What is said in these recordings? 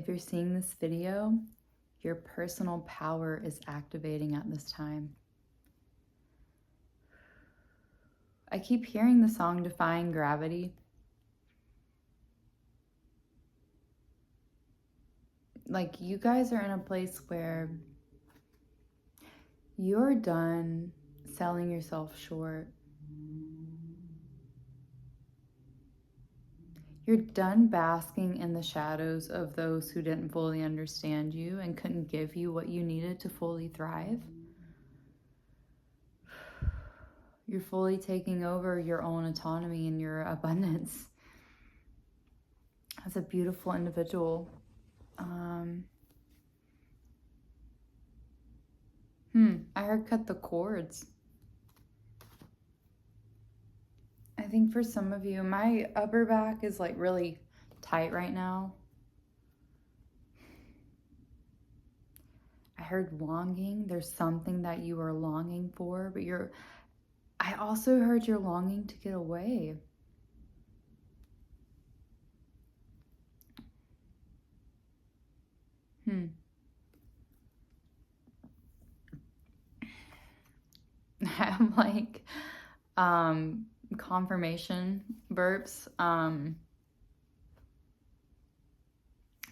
If you're seeing this video, your personal power is activating at this time. I keep hearing the song Defying Gravity. Like, you guys are in a place where you're done selling yourself short. You're done basking in the shadows of those who didn't fully understand you and couldn't give you what you needed to fully thrive. You're fully taking over your own autonomy and your abundance as a beautiful individual. I heard cut the cords. I think for some of you, my upper back is like really tight right now. I heard longing. There's something that you are longing for, but I also heard you're longing to get away. I'm like, confirmation burps.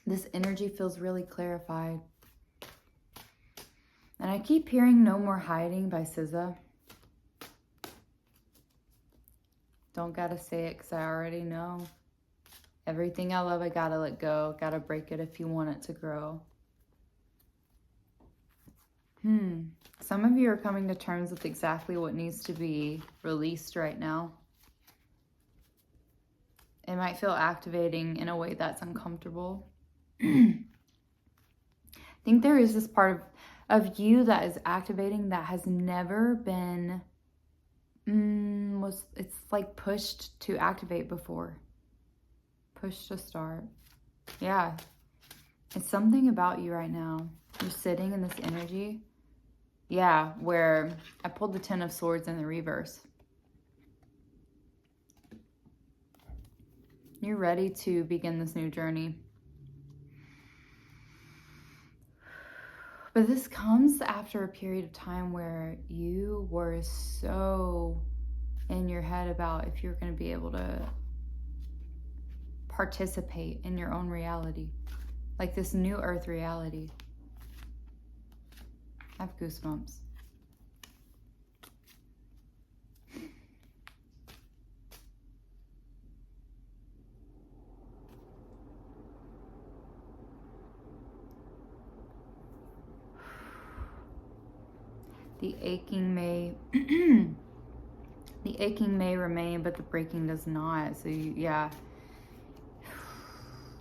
This energy feels really clarified. And I keep hearing No More Hiding by SZA. Don't gotta say it because I already know. Everything I love, I gotta let go. Gotta break it if you want it to grow. Some of you are coming to terms with exactly what needs to be released right now. It might feel activating in a way that's uncomfortable. I think there is this part of you that is activating that has never been, it's like pushed to activate before. Pushed to start. Yeah. It's something about you right now. You're sitting in this energy. Yeah, where I pulled the 10 of Swords in the reverse. You're ready to begin this new journey. But this comes after a period of time where you were so in your head about if you're going to be able to participate in your own reality. Like this new earth reality. I have goosebumps. The aching may the aching may remain, but the breaking does not. So yeah.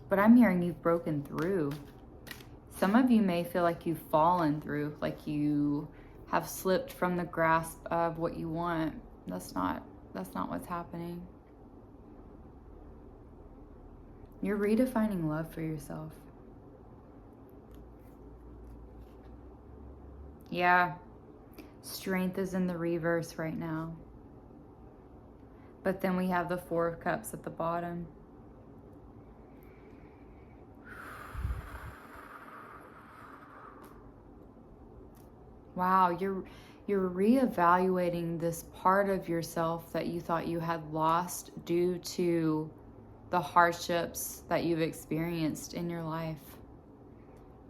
But I'm hearing you've broken through. Some of you may feel like you've fallen through, like you have slipped from the grasp of what you want. That's not what's happening. You're redefining love for yourself. Yeah. Strength is in the reverse right now. But then we have the 4 of Cups at the bottom. Wow, you're reevaluating this part of yourself that you thought you had lost due to the hardships that you've experienced in your life.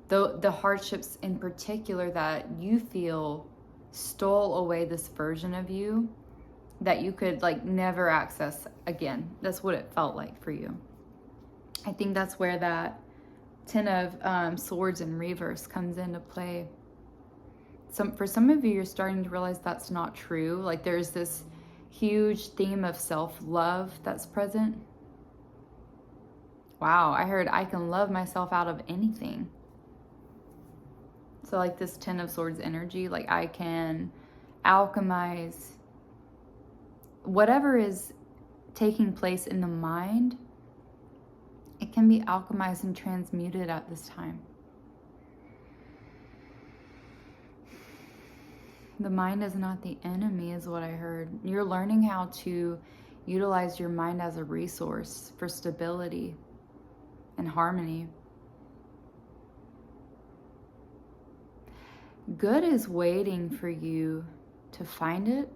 The hardships in particular that you feel stole away this version of you that you could like never access again. That's what it felt like for you. I think that's where that 10 of Swords in reverse comes into play. For some of you, you're starting to realize that's not true. Like there's this huge theme of self-love that's present. Wow, I heard I can love myself out of anything. So like this 10 of Swords energy, like I can alchemize whatever is taking place in the mind. It can be alchemized and transmuted at this time. The mind is not the enemy is what I heard. You're learning how to utilize your mind as a resource for stability and harmony. Good is waiting for you to find it.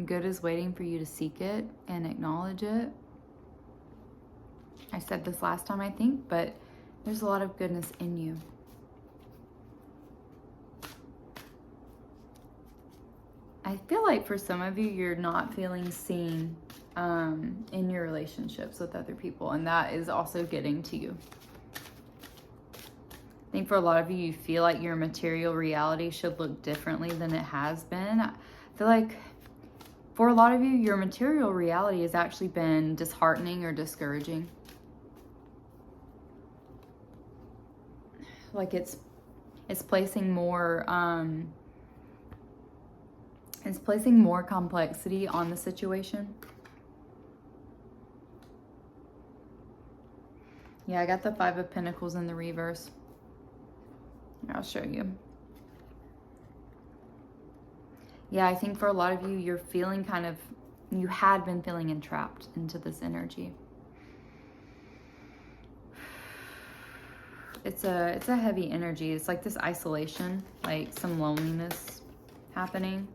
Good is waiting for you to seek it and acknowledge it. I said this last time, I think, but there's a lot of goodness in you. I feel like for some of you, you're not feeling seen in your relationships with other people, and that is also getting to you. I think for a lot of you, you feel like your material reality should look differently than it has been. I feel like for a lot of you, your material reality has actually been disheartening or discouraging. Like it's placing more complexity on the situation. Yeah, I got the 5 of Pentacles in the reverse. I'll show you. Yeah, I think for a lot of you, you're feeling you had been feeling entrapped into this energy. It's a heavy energy. It's like this isolation, like some loneliness happening.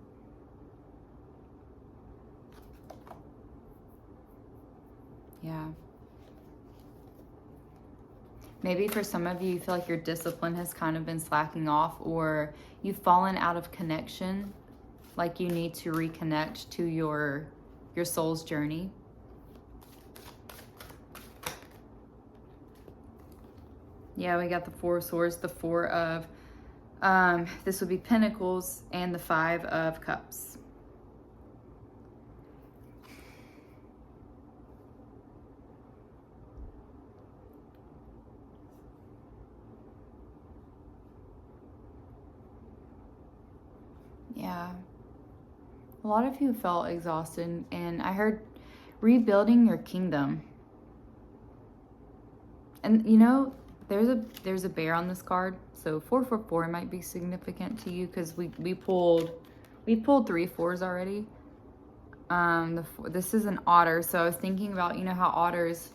Yeah. Maybe for some of you, you feel like your discipline has kind of been slacking off, or you've fallen out of connection, like you need to reconnect to your soul's journey. Yeah, we got the 4 of Swords, the 4 of, this would be Pentacles, and the 5 of Cups. Yeah. A lot of you felt exhausted, and I heard rebuilding your kingdom. And you know, there's a bear on this card, so 444 might be significant to you because we pulled 3 4s already. This is an otter, so I was thinking about, you know how otters,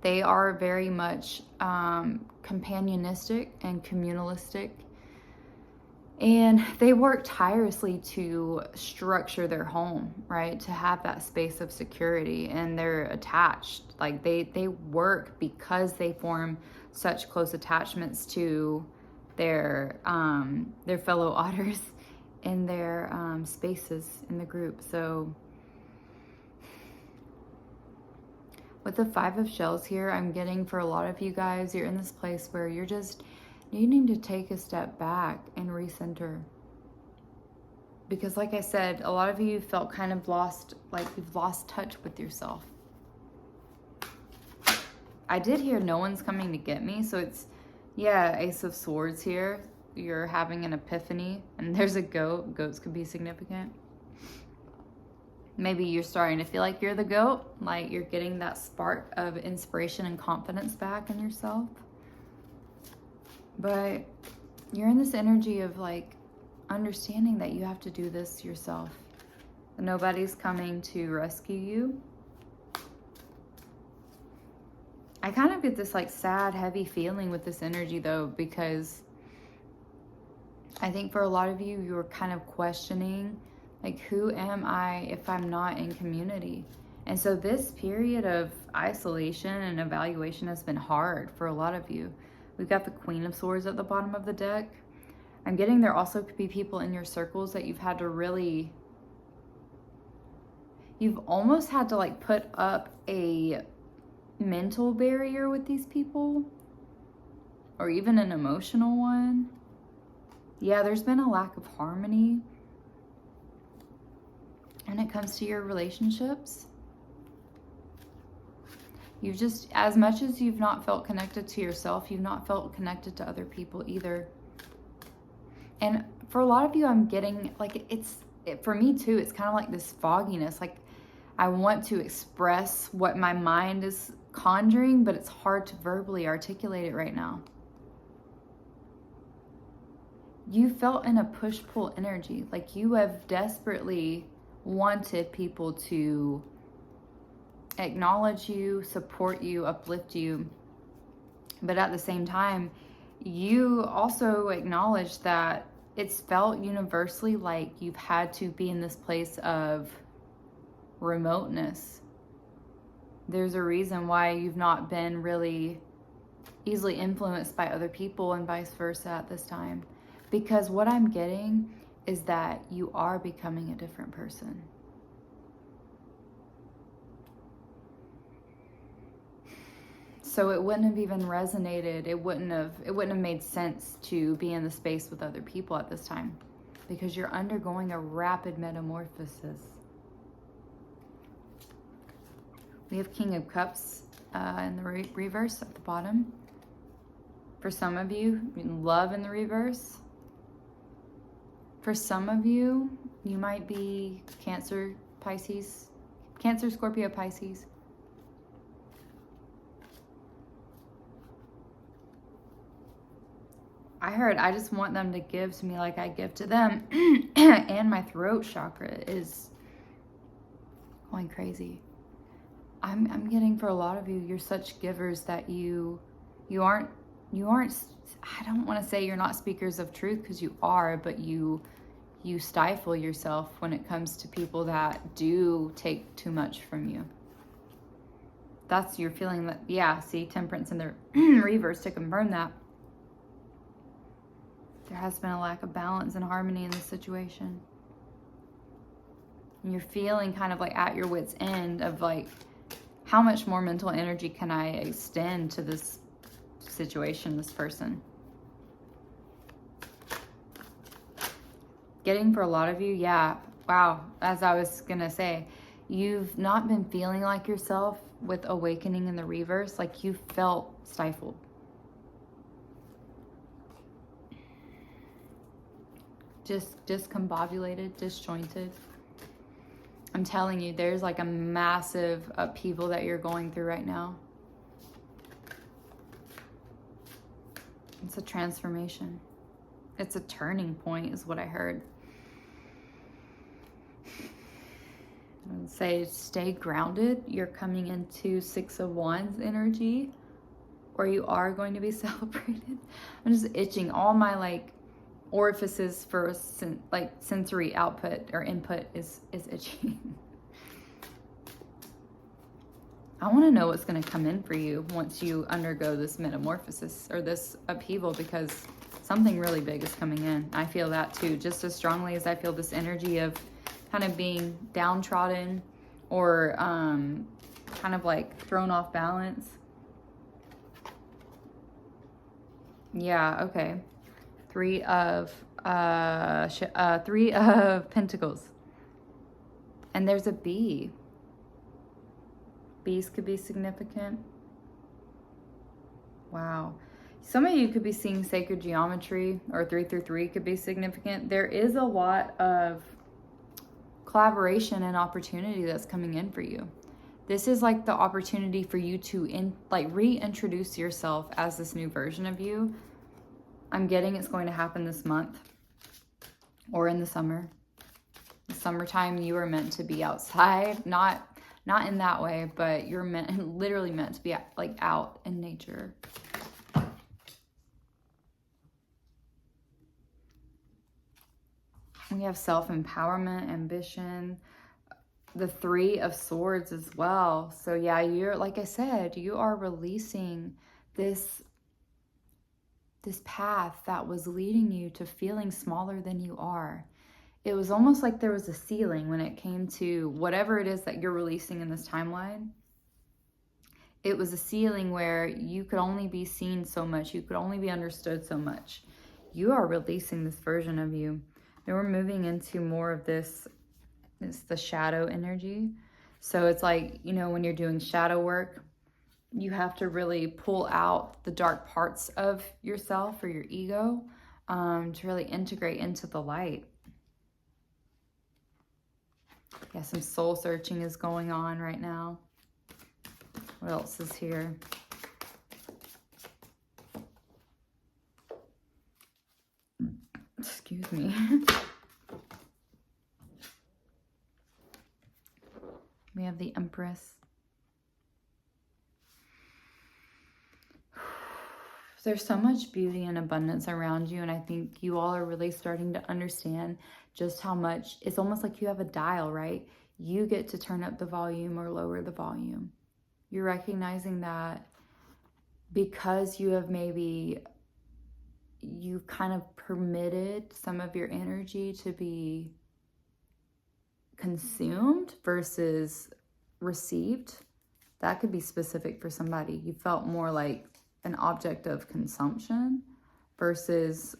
they are very much companionistic and communalistic. And they work tirelessly to structure their home, right? To have that space of security, and they're attached. Like they work because they form such close attachments to their fellow otters in their spaces in the group. So with the 5 of Shells here, I'm getting for a lot of you guys, you're in this place where you're just needing to take a step back and recenter. Because like I said, a lot of you felt kind of lost, like you've lost touch with yourself. I did hear no one's coming to get me, so it's, yeah, Ace of Swords here. You're having an epiphany, and there's a goat. Goats could be significant. Maybe you're starting to feel like you're the goat, like you're getting that spark of inspiration and confidence back in yourself. But you're in this energy of like understanding that you have to do this yourself. Nobody's coming to rescue you. I kind of get this like sad, heavy feeling with this energy though, because I think for a lot of you, you're kind of questioning, like, who am I if I'm not in community? And so this period of isolation and evaluation has been hard for a lot of you. We've got the Queen of Swords at the bottom of the deck. I'm getting there also could be people in your circles that you've had to really, you've almost had to like put up a mental barrier with these people, or even an emotional one. Yeah, there's been a lack of harmony when it comes to your relationships. You've just, as much as you've not felt connected to yourself, you've not felt connected to other people either. And for a lot of you, I'm getting, like, for me too, it's kind of like this fogginess. Like, I want to express what my mind is conjuring, but it's hard to verbally articulate it right now. You felt in a push-pull energy. Like, you have desperately wanted people to acknowledge you, support you, uplift you. But at the same time, you also acknowledge that it's felt universally like you've had to be in this place of remoteness. There's a reason why you've not been really easily influenced by other people and vice versa at this time. Because what I'm getting is that you are becoming a different person. So it wouldn't have even resonated. It wouldn't have made sense to be in the space with other people at this time, because you're undergoing a rapid metamorphosis. We have King of Cups in the reverse at the bottom. For some of you, love in the reverse. For some of you, you might be Cancer, Pisces, Cancer, Scorpio, Pisces. I heard I just want them to give to me like I give to them. And my throat chakra is going crazy. I'm getting, for a lot of you, you're such givers that you aren't, I don't want to say you're not speakers of truth, because you are, but you stifle yourself when it comes to people that do take too much from you. That's your feeling. That, yeah, see, Temperance in the reverse to confirm that. There has been a lack of balance and harmony in this situation. And you're feeling kind of like at your wit's end of like, how much more mental energy can I extend to this situation, this person? Getting, for a lot of you, yeah, wow, as I was gonna say, you've not been feeling like yourself with awakening in the reverse, like you felt stifled. Just discombobulated, disjointed. I'm telling you, there's like a massive upheaval that you're going through right now. It's a transformation. It's a turning point, is what I heard. I would say stay grounded. You're coming into Six of Wands energy, or you are going to be celebrated. I'm just itching. All my like orifices for like sensory output or input is itchy. I want to know what's going to come in for you once you undergo this metamorphosis or this upheaval, because something really big is coming in. I feel that too, just as strongly as I feel this energy of kind of being downtrodden or kind of like thrown off balance. Yeah, okay. Three of Pentacles. And there's a bee. Bees could be significant. Wow. Some of you could be seeing sacred geometry, or 333 could be significant. There is a lot of collaboration and opportunity that's coming in for you. This is like the opportunity for you to reintroduce yourself as this new version of you. I'm getting it's going to happen this month or in the summer. The summertime, you are meant to be outside, not in that way, but you're literally meant to be like out in nature. We have self-empowerment, ambition, the Three of Swords as well. So yeah, you're, like I said, you are releasing this path that was leading you to feeling smaller than you are. It was almost like there was a ceiling when it came to whatever it is that you're releasing in this timeline. It was a ceiling where you could only be seen so much. You could only be understood so much. You are releasing this version of you. And we're moving into more of this, it's the shadow energy. So it's like, you know, when you're doing shadow work, you have to really pull out the dark parts of yourself or your ego to really integrate into the light. Yeah, some soul searching is going on right now. What else is here? Excuse me. We have the Empress. There's so much beauty and abundance around you, and I think you all are really starting to understand just how much. It's almost like you have a dial, right? You get to turn up the volume or lower the volume. You're recognizing that because you have you kind of permitted some of your energy to be consumed versus received. That could be specific for somebody. You felt more like an object of consumption versus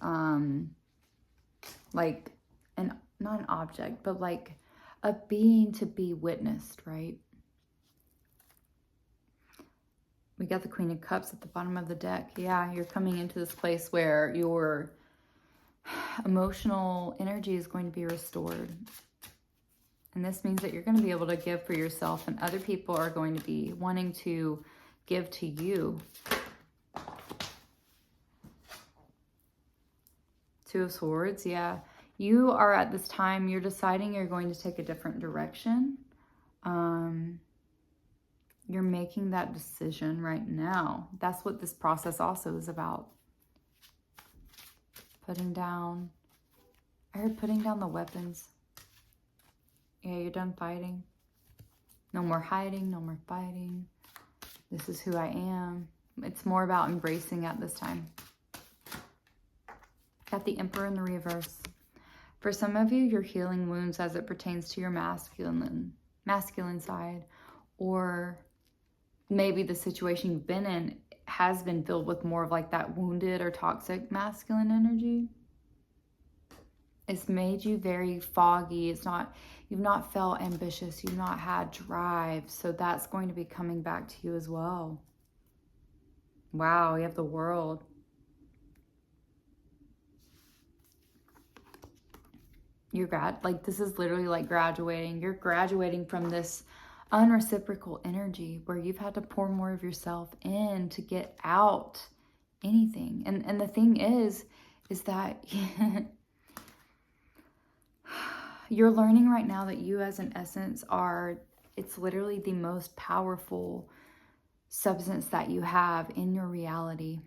like not an object, but like a being to be witnessed, right? We got the Queen of Cups at the bottom of the deck. Yeah, you're coming into this place where your emotional energy is going to be restored. And this means that you're going to be able to give for yourself, and other people are going to be wanting to give to you. Two of Swords, yeah. You are at this time, you're deciding you're going to take a different direction. You're making that decision right now. That's what this process also is about. Putting down, I heard putting down the weapons. Yeah, you're done fighting. No more hiding, no more fighting. This is who I am. It's more about embracing at this time. Got the Emperor in the reverse. For some of you, you're healing wounds as it pertains to your masculine side, or maybe the situation you've been in has been filled with more of like that wounded or toxic masculine energy. It's made you very foggy. You've not felt ambitious. You've not had drive. So that's going to be coming back to you as well. Wow, you have the World. This is literally like graduating. You're graduating from this unreciprocal energy where you've had to pour more of yourself in to get out anything. And the thing is that you're learning right now that you as an essence it's literally the most powerful substance that you have in your reality.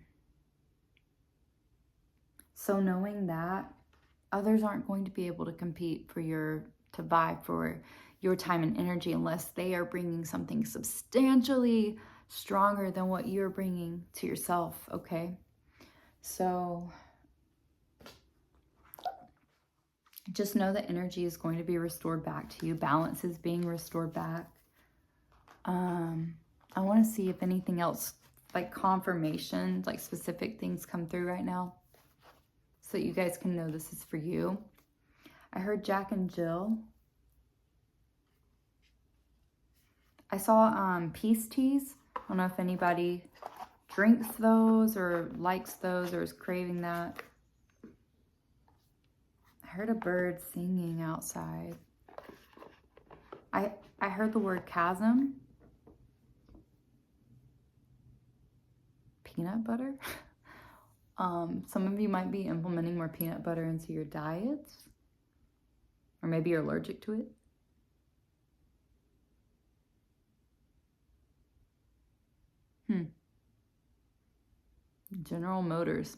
So knowing that, others aren't going to be able to compete to vie for your time and energy unless they are bringing something substantially stronger than what you're bringing to yourself, okay? So just know that energy is going to be restored back to you. Balance is being restored back. I want to see if anything else, like confirmation, like specific things come through right now so that you guys can know this is for you. I heard Jack and Jill. I saw peace teas. I don't know if anybody drinks those or likes those or is craving that. I heard a bird singing outside. I heard the word chasm. Peanut butter. Some of you might be implementing more peanut butter into your diets. Or maybe you're allergic to it. General Motors.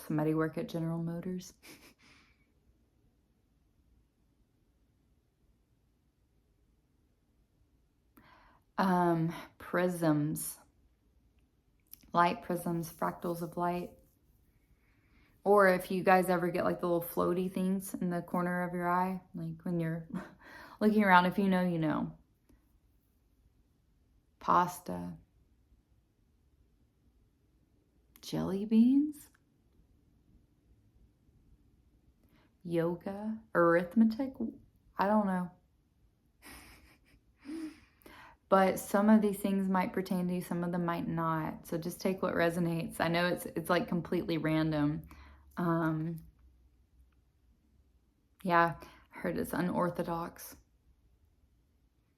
Somebody work at General Motors? Prisms. Light prisms, fractals of light. Or if you guys ever get like the little floaty things in the corner of your eye, like when you're looking around, if you know, you know. Pasta. Jelly beans. Yoga. Arithmetic. I don't know. But some of these things might pertain to you, some of them might not. So just take what resonates. I know it's like completely random. Yeah, I heard it's unorthodox.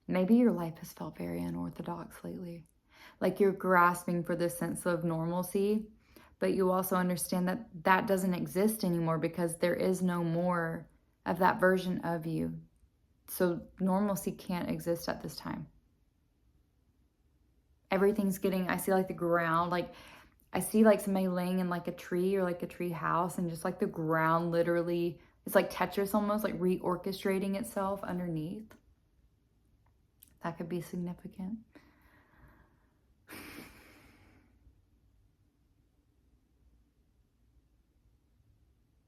Maybe your life has felt very unorthodox lately. Like you're grasping for this sense of normalcy, but you also understand that that doesn't exist anymore because there is no more of that version of you. So normalcy can't exist at this time. Everything's getting, I see like the ground, like I see like somebody laying in like a tree or like a tree house, and just like the ground literally, it's like Tetris almost, like reorchestrating itself underneath. That could be significant.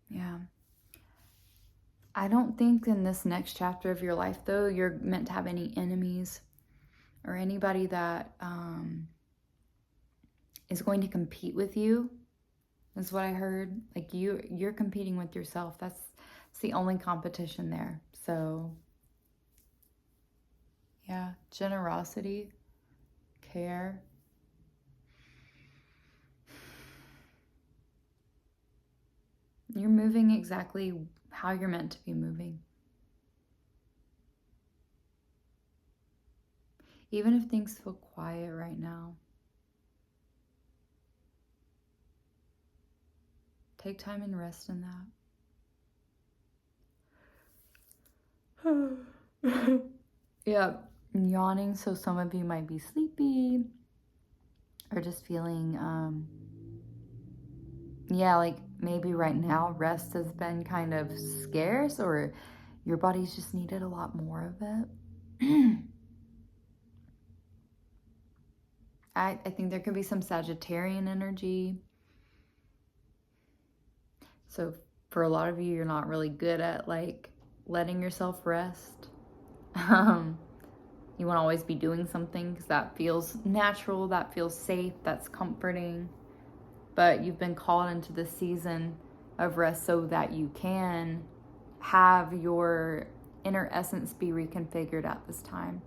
Yeah. I don't think in this next chapter of your life, though, you're meant to have any enemies or anybody that is going to compete with you, is what I heard. Like you're competing with yourself. That's the only competition there. So yeah, generosity, care. You're moving exactly how you're meant to be moving. Even if things feel quiet right now, take time and rest in that. Yeah, I'm yawning, so some of you might be sleepy or just feeling, yeah, like maybe right now rest has been kind of scarce, or your body's just needed a lot more of it. I think there could be some Sagittarian energy. So for a lot of you, you're not really good at like letting yourself rest. You want to always be doing something because that feels natural, that feels safe, that's comforting. But you've been called into this season of rest so that you can have your inner essence be reconfigured at this time.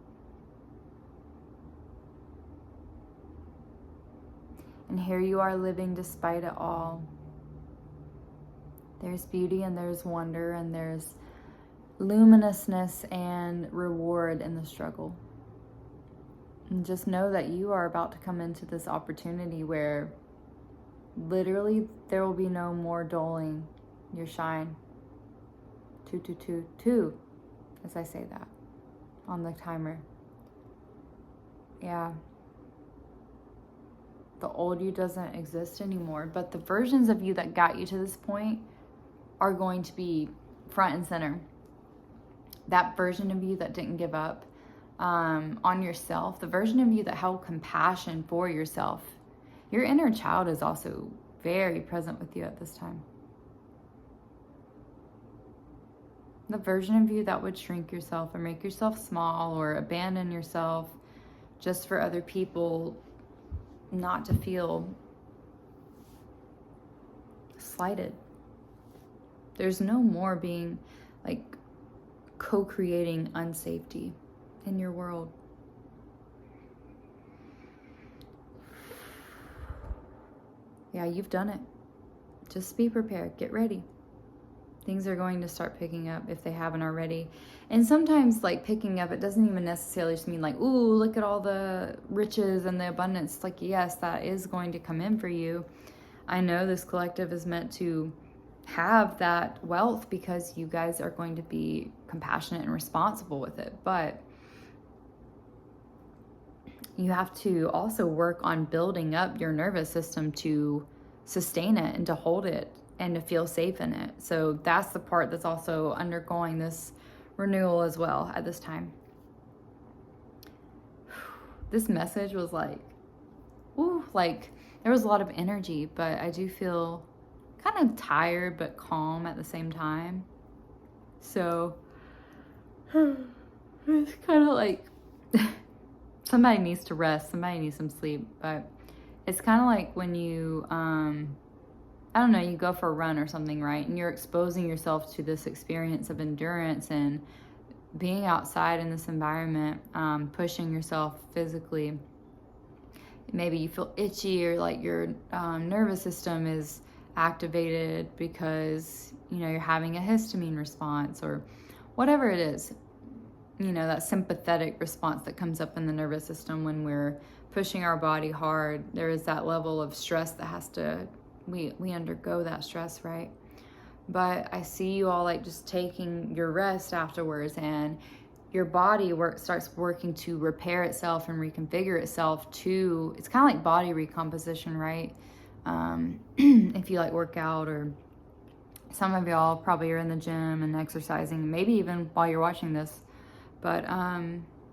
And here you are living despite it all. There's beauty and there's wonder and there's luminousness and reward in the struggle. And just know that you are about to come into this opportunity where literally there will be no more dulling your shine. 2, 2, 2, 2, as I say that on the timer. Yeah. The old you doesn't exist anymore, but the versions of you that got you to this point are going to be front and center. That version of you that didn't give up on yourself, the version of you that held compassion for yourself, your inner child is also very present with you at this time. The version of you that would shrink yourself or make yourself small or abandon yourself just for other people not to feel slighted. There's no more being like co-creating unsafety in your world. Yeah, you've done it. Just be prepared. Get ready. Things are going to start picking up if they haven't already. And sometimes like picking up, it doesn't even necessarily just mean like, ooh, look at all the riches and the abundance. Like, yes, that is going to come in for you. I know this collective is meant to have that wealth because you guys are going to be compassionate and responsible with it. But you have to also work on building up your nervous system to sustain it and to hold it and to feel safe in it. So that's the part that's also undergoing this renewal as well at this time. This message was like, ooh, like there was a lot of energy, but I do feel kind of tired but calm at the same time. So it's kind of like somebody needs to rest, somebody needs some sleep, but it's kind of like when you I don't know, you go for a run or something, right? And you're exposing yourself to this experience of endurance and being outside in this environment, pushing yourself physically. Maybe you feel itchy or like your nervous system is activated because, you know, you're having a histamine response or whatever it is. You know, that sympathetic response that comes up in the nervous system when we're pushing our body hard. There is that level of stress that has to, we undergo that stress, right? But I see you all like just taking your rest afterwards, and your body starts working to repair itself and reconfigure itself to, it's kind of like body recomposition, right? If you like work out, or some of y'all probably are in the gym and exercising, maybe even while you're watching this. But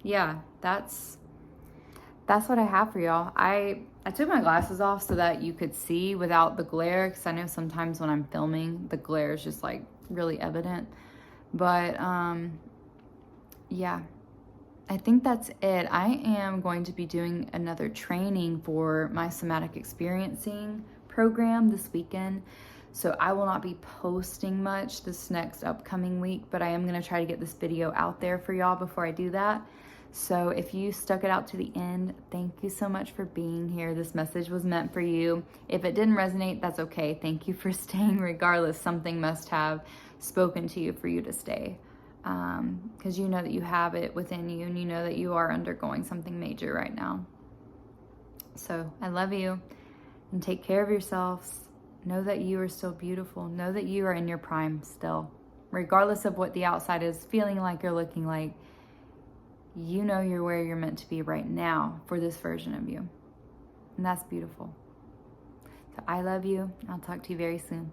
yeah, that's what I have for y'all. I took my glasses off so that you could see without the glare, because I know sometimes when I'm filming, the glare is just like really evident. But yeah, I think that's it. I am going to be doing another training for my somatic experiencing program this weekend. So I will not be posting much this next upcoming week, but I am going to try to get this video out there for y'all before I do that. So if you stuck it out to the end, thank you so much for being here. This message was meant for you. If it didn't resonate, that's okay. Thank you for staying regardless. Something must have spoken to you for you to stay. Because you know that you have it within you, and you know that you are undergoing something major right now. So I love you, and take care of yourselves. Know that you are still beautiful. Know that you are in your prime still. Regardless of what the outside is feeling like or looking like, you know you're where you're meant to be right now for this version of you. And that's beautiful. So I love you. I'll talk to you very soon.